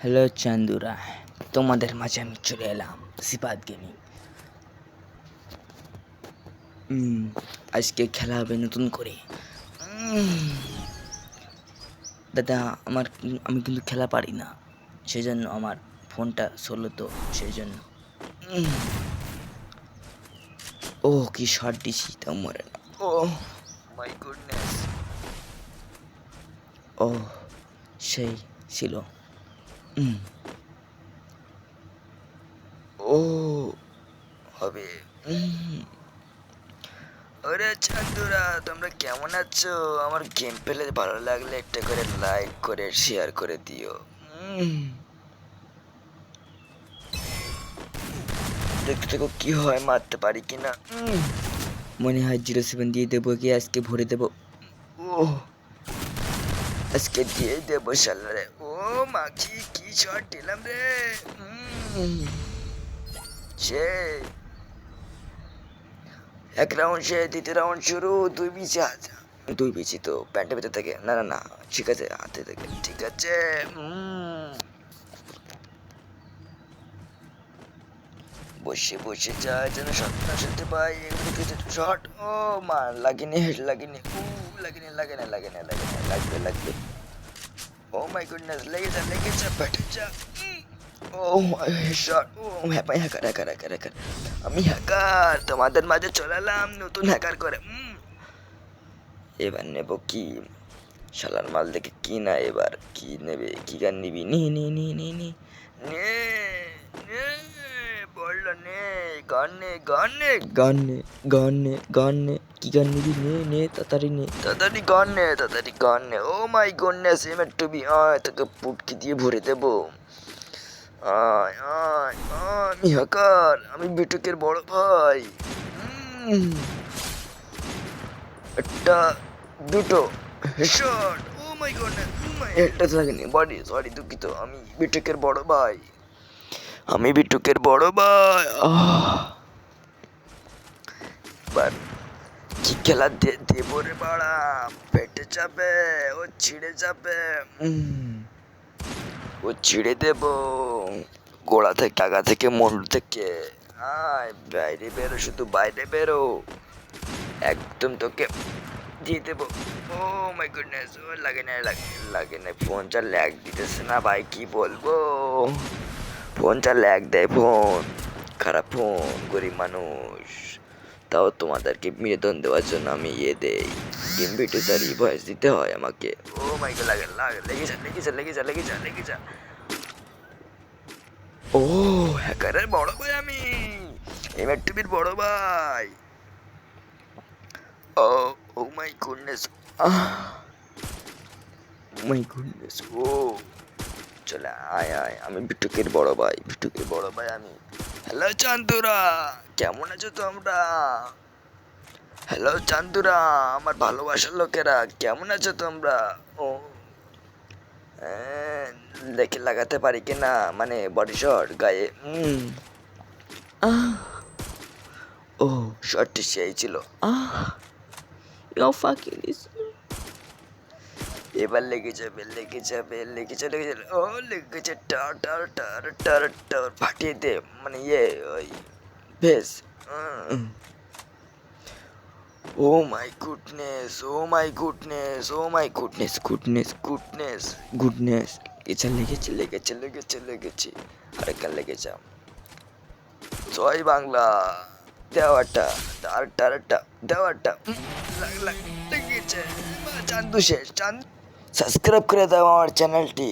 Hello চান্দুরা, তোমাদের মাঝে আমি চলে এলাম সিপাত গেমিং। আজকে খেলা হবে নতুন করে। দাদা আমি কিন্তু খেলা পারি না, সেই জন্য আমার ফোনটা ষোলো, তো সেই জন্য ও কি শর্ট দিছি তা মরে না। ও মাই গুডনেস, ও সেই ছিল। ও হবে। ওরে চান্দুরা, তোমরা কেমন আছো? আমার গেম পেলে ভালো লাগলে একটা করে লাইক করে শেয়ার করে দিও। দেখতে দেখো কি হয়, মারতে পারি কিনা। মনে হয় 07 দিয়ে দেবো, কি আজকে ভরে দেবো। ও আজকে দিয়ে দেবো শালারে। ও মাখি কি শট দিলাম রে। সে এক রাউন্ড সে, দ্বিতীয় রাউন্ড শুরু। দুই বিচি তো প্যান্টের ভেতর থেকে। না না না, ঠিক আছে, হাতে থেকে ঠিক আছে। বসে বসে যায় যেন স্বপ্ন শুনতে পাই। শট, ও মা, লাগেনি, লাগেনি, লাগবে। ও মাই গুডনেস, লেগে যা ব্যাটে যা। ও মাই শট। ও হ্যাকার। আমি হ্যাকার, তোমাদের মাঝে চলে এলাম নতুন হ্যাকার করে। এবার নেব কি শালার মাল দেখে, কি না এবার কি নেবে, কি গান নিবি? নে বললো নে, গান নে, কি গান নিবি? নে তাড়াতাড়ি গান নে। ও মাই গুডনেস, টুবি আয়, তোকে পুটকি দিয়ে ভরে দেবো। আমি হ্যাকার, আমি বিটুকের বড় ভাই। একটা দুটো হেডশট। ও মাই গডনেস, হেডটা লাগেনি, বডি সরি, দুঃখিত। আমি বিটুকের বড় ভাই। এবার কি খেলা দেবো রে বাড়া, পেটে যাবে, ও ছিঁড়ে দেবো গোড়া থেকে, টাকা থেকে, মন্ডু থেকে। আয় বাইরে বেরো, শুধু বাইরে বেরো, একদম তোকে দিয়ে দেবো। ও মাই গুডনেস, ও লাগে না। ফোনটা ল্যাগ দিতেছে না ভাই, কি বলবো। ফোনটা ল্যাগ দেয়, ফোন খারাপ, ফোন গরিব মানুষ। তাও তোমাদেরকে বিনোদন দেওয়ার জন্য আমি দেই, গেম ভিডিও সারি ভয়েস দিতে হয় আমাকে। ও মাই গড, লেগে যা। ও হ্যাকারের বড় ভাই আমি, টিভির বড় ভাই। ও মাই গুডনেস, ও চলে আয়, আমি বিটুকের বড় ভাই আমি। হ্যালো চান্দুরা, কেমন আছো তোমরা? হ্যালো চান্দুরা, আমার ভালোবাসার লোকেরা, কেমন আছো তোমরা? ও দেখে লাগাতে পারি কিনা, মানে বডি শট গায়ে। ও শটটি সেই ছিল। এবার লেগে যাবে। ও লেগেছে, টার ফাটিয়ে দে, মানে ওই ভেস। ও মাই গুডনেস, লেগেছে। আরেকটা লেগে যা। জয় বাংলা, দেওয়াটা দেওয়াটা লেগেছে। চান্দু শেষ, সাবস্ক্রাইব করে দাও আমার চ্যানেলটি।